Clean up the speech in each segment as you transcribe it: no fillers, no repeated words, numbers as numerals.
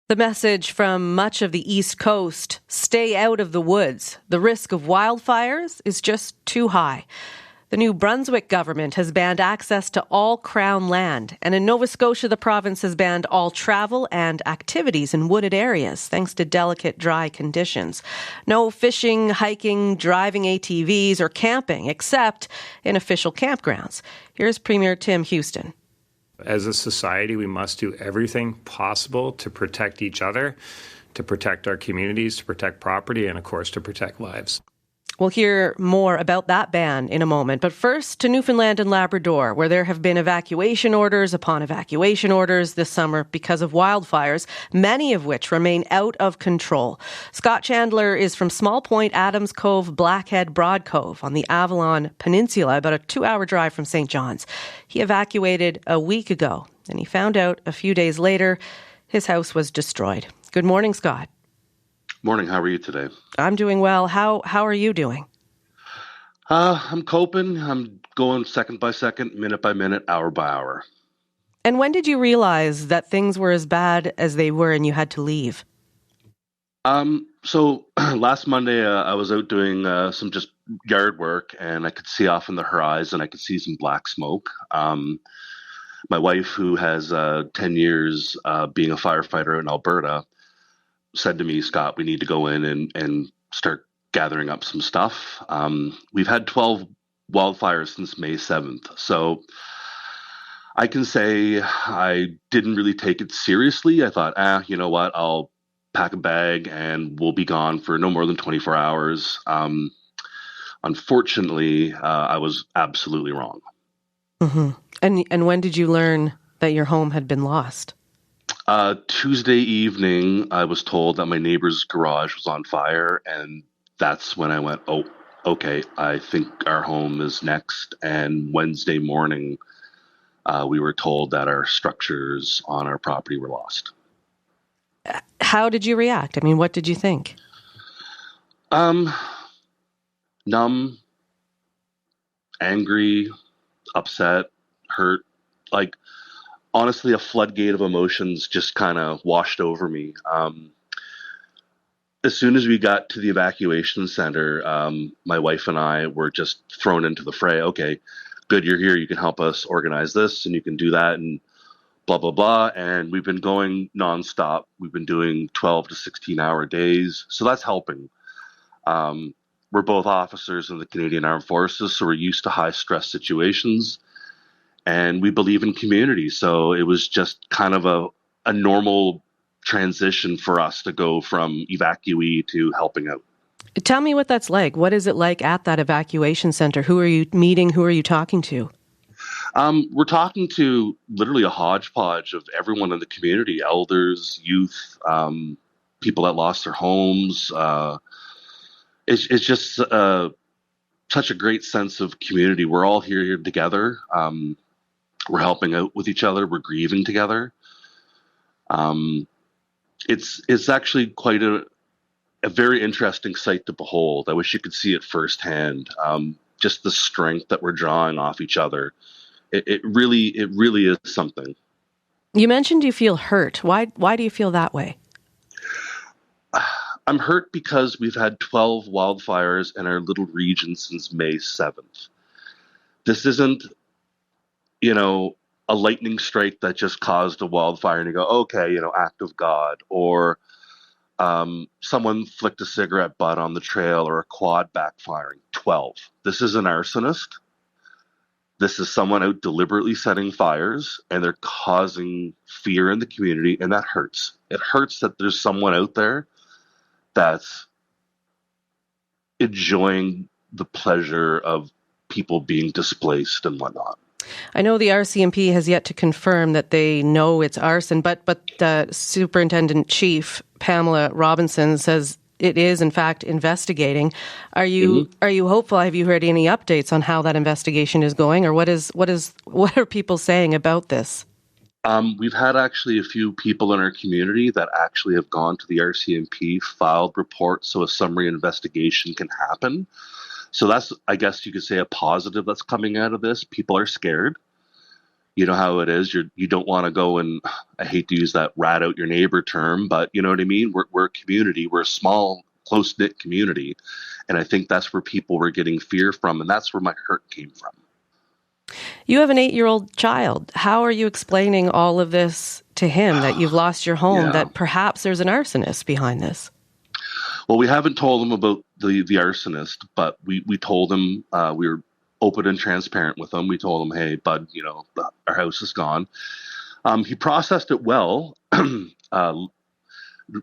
The message from much of the East Coast: stay out of the woods. The risk of wildfires is just too high. The New Brunswick government has banned access to all Crown land, and in Nova Scotia, the province has banned all travel and activities in wooded areas, thanks to delicate, dry conditions. No fishing, hiking, driving ATVs, or camping, except in official campgrounds. Here's Premier Tim Houston. As a society, we must do everything possible to protect each other, to protect our communities, to protect property, and of course, to protect lives. We'll hear more about that ban in a moment. But first, to Newfoundland and Labrador, where there have been evacuation orders upon evacuation orders this summer because of wildfires, many of which remain out of control. Scott Chandler is from Small Point, Adams Cove, Blackhead, Broad Cove on the Avalon Peninsula, about a 2-hour drive from St. John's. He evacuated a week ago, and he found out a few days later his house was destroyed. Good morning, Scott. Morning. How are you today? I'm doing well. How are you doing? I'm coping. I'm going second by second, minute by minute, hour by hour. And when did you realize that things were as bad as they were and you had to leave? So last Monday, I was out doing some just yard work, and I could see off in the horizon, I could see some black smoke. My wife, who has 10 years being a firefighter in Alberta, said to me, Scott, we need to go in and start gathering up some stuff. We've had 12 wildfires since May 7th. So I can say I didn't really take it seriously. I thought, you know what, I'll pack a bag and we'll be gone for no more than 24 hours. Unfortunately, I was absolutely wrong. Mm-hmm. And when did you learn that your home had been lost? Tuesday evening, I was told that my neighbor's garage was on fire, and that's when I went, oh, okay, I think our home is next. And Wednesday morning, we were told that our structures on our property were lost. How did you react? I mean, what did you think? Numb, angry, upset, hurt, honestly, a floodgate of emotions just kind of washed over me. As soon as we got to the evacuation center, my wife and I were just thrown into the fray. Okay, good, you're here. You can help us organize this and you can do that and blah, blah, blah. And we've been going nonstop. We've been doing 12 to 16-hour days. So that's helping. We're both officers in the Canadian Armed Forces, so we're used to high-stress situations. And we believe in community. So it was just kind of a normal transition for us to go from evacuee to helping out. Tell me what that's like. What is it like at that evacuation center? Who are you meeting? Who are you talking to? We're talking to literally a hodgepodge of everyone in the community, elders, youth, people that lost their homes. It's just such a great sense of community. We're all here together. We're helping out with each other. We're grieving together. It's actually quite a very interesting sight to behold. I wish you could see it firsthand. Just the strength that we're drawing off each other. It really is something. You mentioned you feel hurt. Why do you feel that way? I'm hurt because we've had 12 wildfires in our little region since May 7th. This isn't a lightning strike that just caused a wildfire and you go, okay, act of God, or someone flicked a cigarette butt on the trail or a quad backfiring. 12. This is an arsonist. This is someone out deliberately setting fires, and they're causing fear in the community, and that hurts. It hurts that there's someone out there that's enjoying the pleasure of people being displaced and whatnot. I know the RCMP has yet to confirm that they know it's arson, but Superintendent Chief Pamela Robinson says it is in fact investigating. Are you hopeful? Have you heard any updates on how that investigation is going, or what are people saying about this? We've had actually a few people in our community that actually have gone to the RCMP, filed reports, so a summary investigation can happen. So that's, I guess you could say, a positive that's coming out of this. People are scared. you know how it is. You don't want to go and, I hate to use that rat out your neighbor term, but you know what I mean? We're a community. We're a small, close-knit community. And I think that's where people were getting fear from. And that's where my hurt came from. You have an 8-year-old child. How are you explaining all of this to him, that you've lost your home, that perhaps there's an arsonist behind this? Well, we haven't told him about the arsonist, but we told him, we were open and transparent with him. We told him, hey, bud, our house is gone. He processed it well.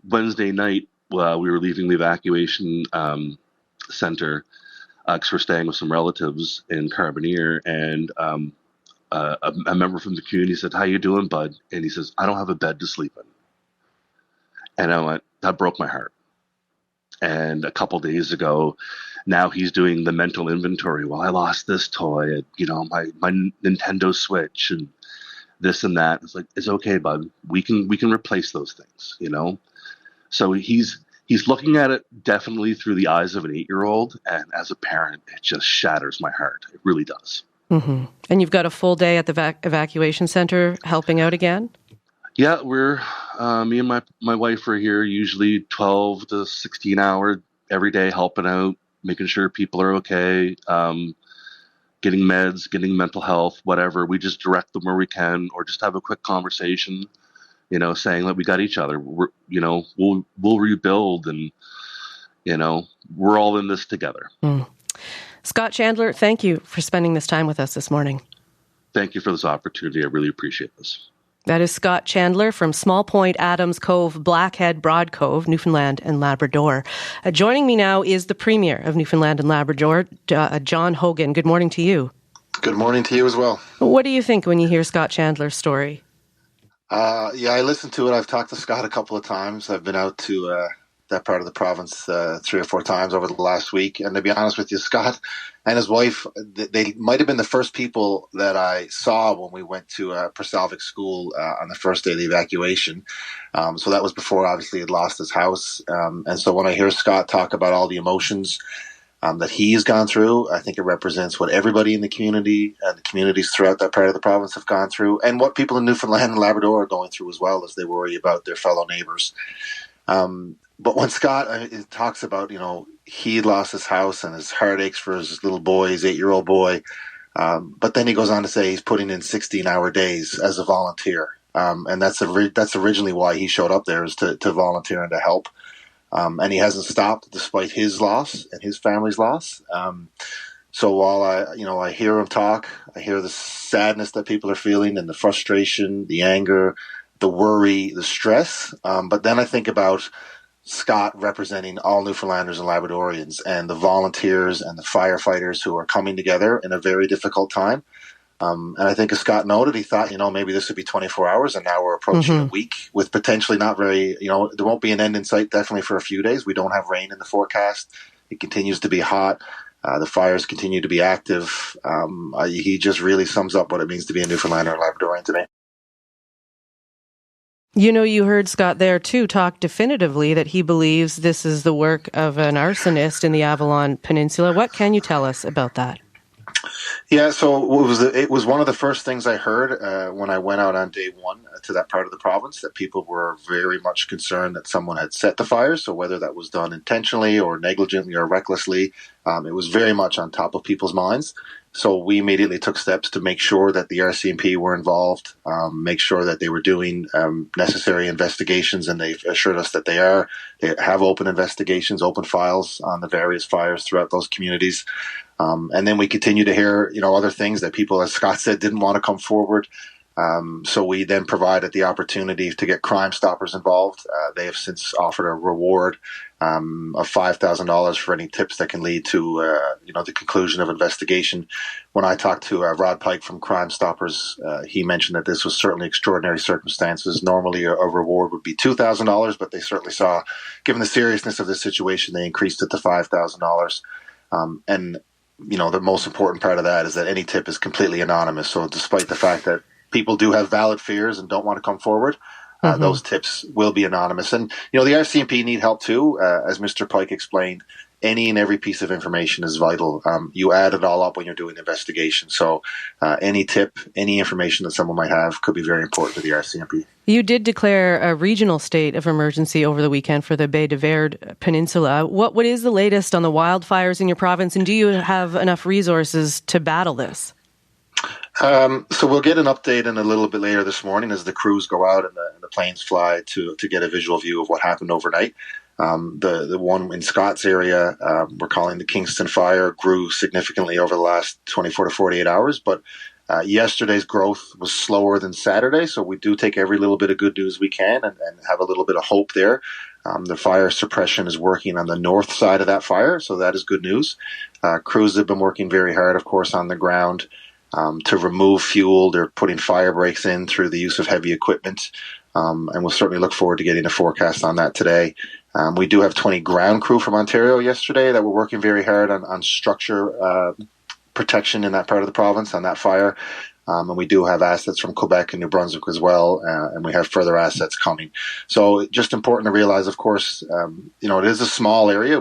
Wednesday night, we were leaving the evacuation center because we're staying with some relatives in Carbonear, and a member from the community said, how you doing, bud? And he says, I don't have a bed to sleep in. And I went, that broke my heart. And a couple days ago, now he's doing the mental inventory. Well, I lost this toy, my Nintendo Switch, and this and that. It's like, it's okay, bud. We can replace those things, So he's looking at it definitely through the eyes of an 8-year-old, and as a parent, it just shatters my heart. It really does. Mm-hmm. And you've got a full day at the evacuation center helping out again? Yeah, we're me and my wife are here usually 12 to 16 hours every day, helping out, making sure people are okay, getting meds, getting mental health, whatever. We just direct them where we can, or just have a quick conversation, saying that we got each other. We'll rebuild, and we're all in this together. Scott Chandler, thank you for spending this time with us this morning. Thank you for this opportunity. I really appreciate this. That is Scott Chandler from Small Point, Adams Cove, Blackhead, Broad Cove, Newfoundland and Labrador. Joining me now is the Premier of Newfoundland and Labrador, John Hogan. Good morning to you. Good morning to you as well. What do you think when you hear Scott Chandler's story? I listened to it. I've talked to Scott a couple of times. I've been out to that part of the province 3 or 4 times over the last week. And to be honest with you, Scott and his wife, they might have been the first people that I saw when we went to Persalvic School on the first day of the evacuation. So that was before, obviously, he had lost his house. And so when I hear Scott talk about all the emotions that he's gone through, I think it represents what everybody in the community and the communities throughout that part of the province have gone through, and what people in Newfoundland and Labrador are going through as well, as they worry about their fellow neighbors. But when Scott talks about, he lost his house and his heart aches for his little boy, his 8-year-old boy. But then he goes on to say he's putting in 16-hour days as a volunteer. And that's originally why he showed up there, is to volunteer and to help. And he hasn't stopped despite his loss and his family's loss. So while I hear him talk, I hear the sadness that people are feeling and the frustration, the anger, the worry, the stress. But then I think about Scott representing all Newfoundlanders and Labradorians, and the volunteers and the firefighters who are coming together in a very difficult time. And I think as Scott noted, he thought, maybe this would be 24 hours, and now we're approaching a week with potentially not very, there won't be an end in sight, definitely for a few days. We don't have rain in the forecast. It continues to be hot. The fires continue to be active. He just really sums up what it means to be a Newfoundlander and Labradorian today. You heard Scott there, too, talk definitively that he believes this is the work of an arsonist in the Avalon Peninsula. What can you tell us about that? Yeah, so it was one of the first things I heard when I went out on day one to that part of the province, that people were very much concerned that someone had set the fires. So whether that was done intentionally or negligently or recklessly, it was very much on top of people's minds. So we immediately took steps to make sure that the RCMP were involved, make sure that they were doing necessary investigations, and they've assured us that they are. They have open investigations, open files on the various fires throughout those communities. And then we continue to hear, other things that people, as Scott said, didn't want to come forward. So we then provided the opportunity to get Crime Stoppers involved. They have since offered a reward of $5,000 for any tips that can lead to, the conclusion of investigation. When I talked to Rod Pike from Crime Stoppers, he mentioned that this was certainly extraordinary circumstances. Normally a reward would be $2,000, but they certainly saw, given the seriousness of the situation, they increased it to $5,000. And the most important part of that is that any tip is completely anonymous. So despite the fact that people do have valid fears and don't want to come forward, those tips will be anonymous. And, the RCMP need help too. As Mr. Pike explained, any and every piece of information is vital. You add it all up when you're doing the investigation. So any tip, any information that someone might have could be very important to the RCMP. You did declare a regional state of emergency over the weekend for the Baie de Verde Peninsula. What is the latest on the wildfires in your province, and do you have enough resources to battle this? So we'll get an update in a little bit later this morning as the crews go out and the planes fly to get a visual view of what happened overnight. The one in Scott's area, we're calling the Kingston Fire, grew significantly over the last 24 to 48 hours, but yesterday's growth was slower than Saturday, so we do take every little bit of good news we can and have a little bit of hope there. The fire suppression is working on the north side of that fire, so that is good news. Crews have been working very hard, of course, on the ground to remove fuel. They're putting fire breaks in through the use of heavy equipment, and we'll certainly look forward to getting a forecast on that today. We do have 20 ground crew from Ontario yesterday that were working very hard on structure protection in that part of the province on that fire. And we do have assets from Quebec and New Brunswick as well, and we have further assets coming. So just important to realize, of course, it is a small area.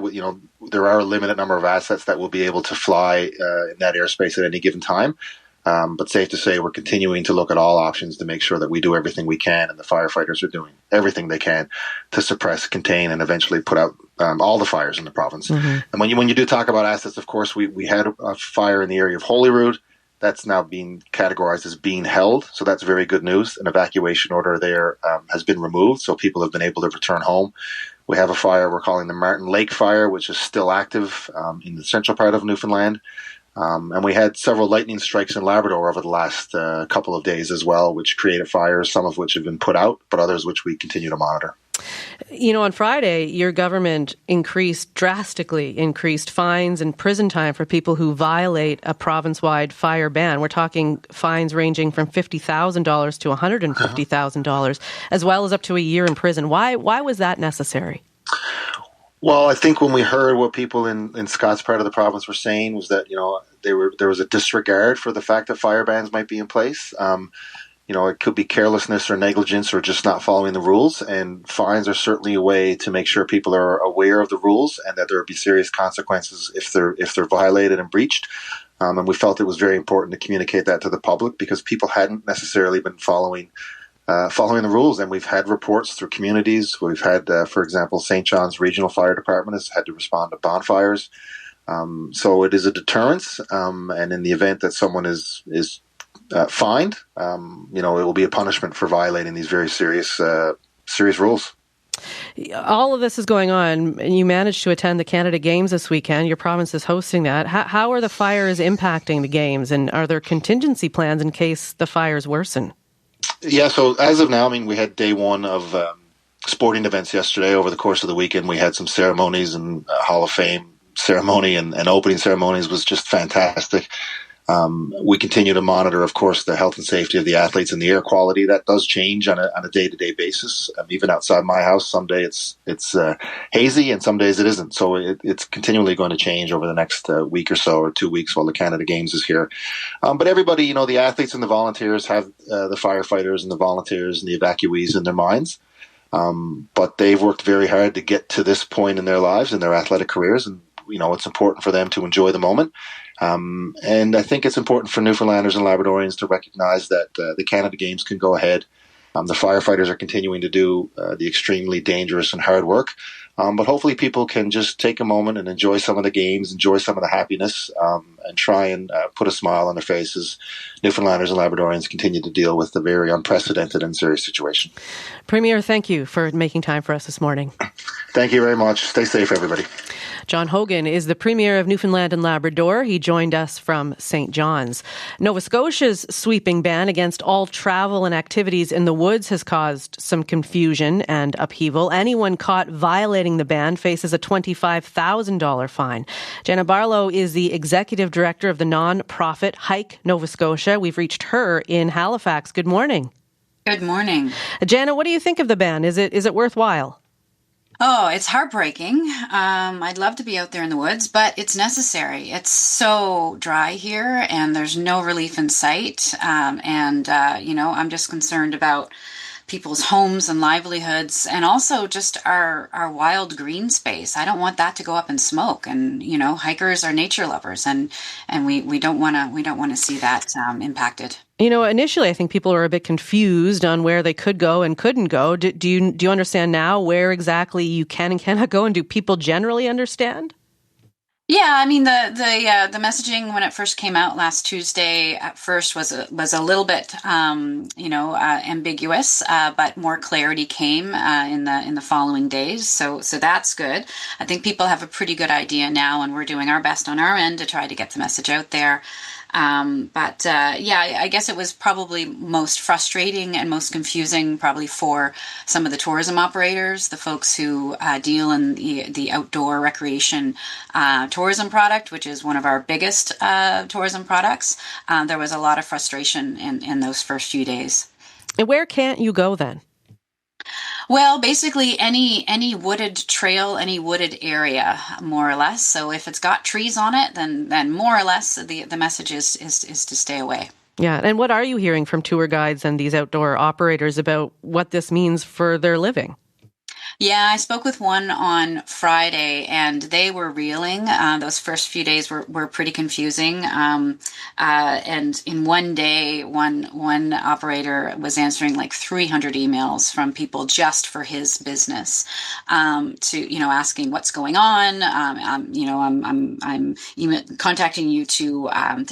There are a limited number of assets that will be able to fly in that airspace at any given time. But safe to say, we're continuing to look at all options to make sure that we do everything we can, and the firefighters are doing everything they can to suppress, contain, and eventually put out all the fires in the province. Mm-hmm. And when you do talk about assets, of course, we had a fire in the area of Holyrood. That's now being categorized as being held, so that's very good news. An evacuation order there has been removed, so people have been able to return home. We have a fire we're calling the Martin Lake Fire, which is still active in the central part of Newfoundland. And we had several lightning strikes in Labrador over the last couple of days as well, which created fires, some of which have been put out, but others which we continue to monitor. On Friday, your government drastically increased fines and prison time for people who violate a province-wide fire ban. We're talking fines ranging from $50,000 to $150,000, as well as up to a year in prison. Why was that necessary? Well, I think when we heard what people in Scott's part of the province were saying was that, there was a disregard for the fact that fire bans might be in place. It could be carelessness or negligence or just not following the rules. And fines are certainly a way to make sure people are aware of the rules and that there will be serious consequences if they're violated and breached. And we felt it was very important to communicate that to the public because people hadn't necessarily been following the rules. And we've had reports through communities. We've had, for example, St. John's Regional Fire Department has had to respond to bonfires. So it is a deterrence. And in the event that someone is fined, it will be a punishment for violating these very serious rules. All of this is going on, and you managed to attend the Canada Games this weekend. Your province is hosting that. How are the fires impacting the games, and are there contingency plans in case the fires worsen? Yeah, so as of now, we had day one of sporting events yesterday. Over the course of the weekend, we had some ceremonies, and Hall of Fame ceremony and opening ceremonies was just fantastic. We continue to monitor, of course, the health and safety of the athletes and the air quality. That does change on a day-to-day basis. Even outside my house, some days it's hazy and some days it isn't. So it's continually going to change over the next week or so or 2 weeks while the Canada Games is here. But everybody, the athletes and the volunteers have the firefighters and the volunteers and the evacuees in their minds. But they've worked very hard to get to this point in their lives and their athletic careers. And, it's important for them to enjoy the moment. And I think it's important for Newfoundlanders and Labradorians to recognize that the Canada Games can go ahead. The firefighters are continuing to do the extremely dangerous and hard work. But hopefully people can just take a moment and enjoy some of the games, enjoy some of the happiness, and try and put a smile on their faces. Newfoundlanders and Labradorians continue to deal with the very unprecedented and serious situation. Premier, thank you for making time for us this morning. Thank you very much. Stay safe, everybody. John Hogan is the Premier of Newfoundland and Labrador. He joined us from St. John's. Nova Scotia's sweeping ban against all travel and activities in the woods has caused some confusion and upheaval. Anyone caught violating the ban faces a $25,000 fine. Jana Barlow is the executive director of the non-profit Hike Nova Scotia. We've reached her in Halifax. Good morning. Good morning. Jana, what do you think of the ban? Is it worthwhile? Oh, it's heartbreaking. I'd love to be out there in the woods, but it's necessary. It's so dry here and there's no relief in sight. I'm just concerned about people's homes and livelihoods, and also just our wild green space. I don't want that to go up in smoke. And hikers are nature lovers, and we don't want to see that impacted. Initially, I think people were a bit confused on where they could go and couldn't go. Do you understand now where exactly you can and cannot go, and do people generally understand? Yeah, I mean the messaging when it first came out last Tuesday at first was a little bit ambiguous, but more clarity came in the following days. So that's good. I think people have a pretty good idea now, and we're doing our best on our end to try to get the message out there. I guess it was probably most frustrating and most confusing probably for some of the tourism operators, the folks who deal in the outdoor recreation tourism product, which is one of our biggest tourism products. There was a lot of frustration in those first few days. And where can't you go then? Well, basically any wooded trail, any wooded area, more or less. So if it's got trees on it, then more or less the message is to stay away. Yeah. And what are you hearing from tour guides and these outdoor operators about what this means for their living? Yeah, I spoke with one on Friday, and they were reeling. Those first few days were pretty confusing. And in one day, one operator was answering like 300 emails from people just for his business, to asking what's going on. I'm contacting you to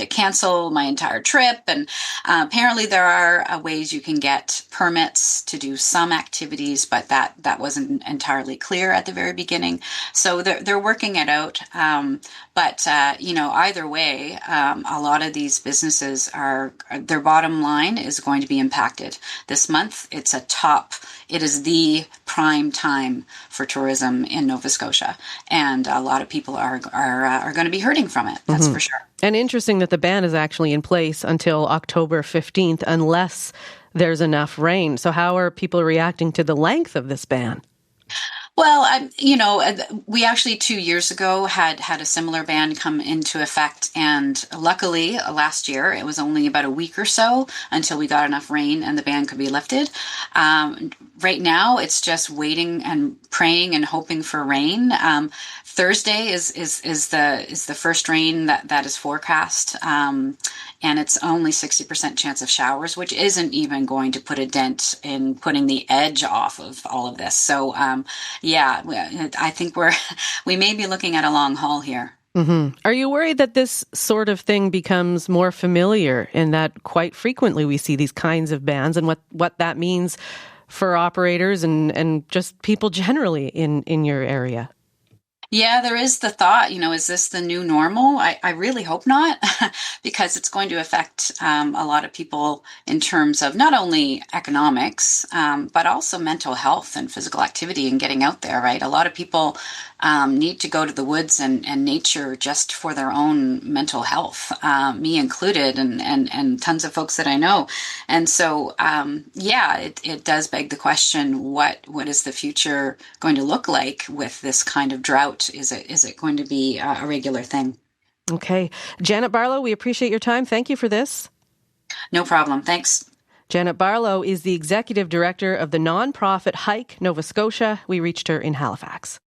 cancel my entire trip, and apparently there are ways you can get permits to do some activities, but that wasn't entirely clear at the very beginning. So they're working it out. But either way, a lot of these businesses their bottom line is going to be impacted. This month, it is the prime time for tourism in Nova Scotia. And a lot of people are going to be hurting from it. That's for sure. And interesting that the ban is actually in place until October 15th, unless there's enough rain. So how are people reacting to the length of this ban? Well, we actually 2 years ago had a similar ban come into effect. And luckily, last year, it was only about a week or so until we got enough rain and the ban could be lifted. Right now, it's just waiting and praying and hoping for rain. Thursday is the first rain that is forecast. And it's only 60% chance of showers, which isn't even going to put a dent in putting the edge off of all of this. So, I think we may be looking at a long haul here. Mm-hmm. Are you worried that this sort of thing becomes more familiar in that quite frequently we see these kinds of bans, and what that means for operators and just people generally in your area? Yeah, there is the thought, is this the new normal? I really hope not, because it's going to affect a lot of people in terms of not only economics, but also mental health and physical activity and getting out there, right? A lot of people need to go to the woods and nature just for their own mental health, me included, and tons of folks that I know. And so, it does beg the question, what is the future going to look like with this kind of drought? Is it going to be a regular thing? Okay. Janet Barlow, we appreciate your time. Thank you for this. No problem. Thanks. Janet Barlow is the executive director of the nonprofit Hike Nova Scotia. We reached her in Halifax.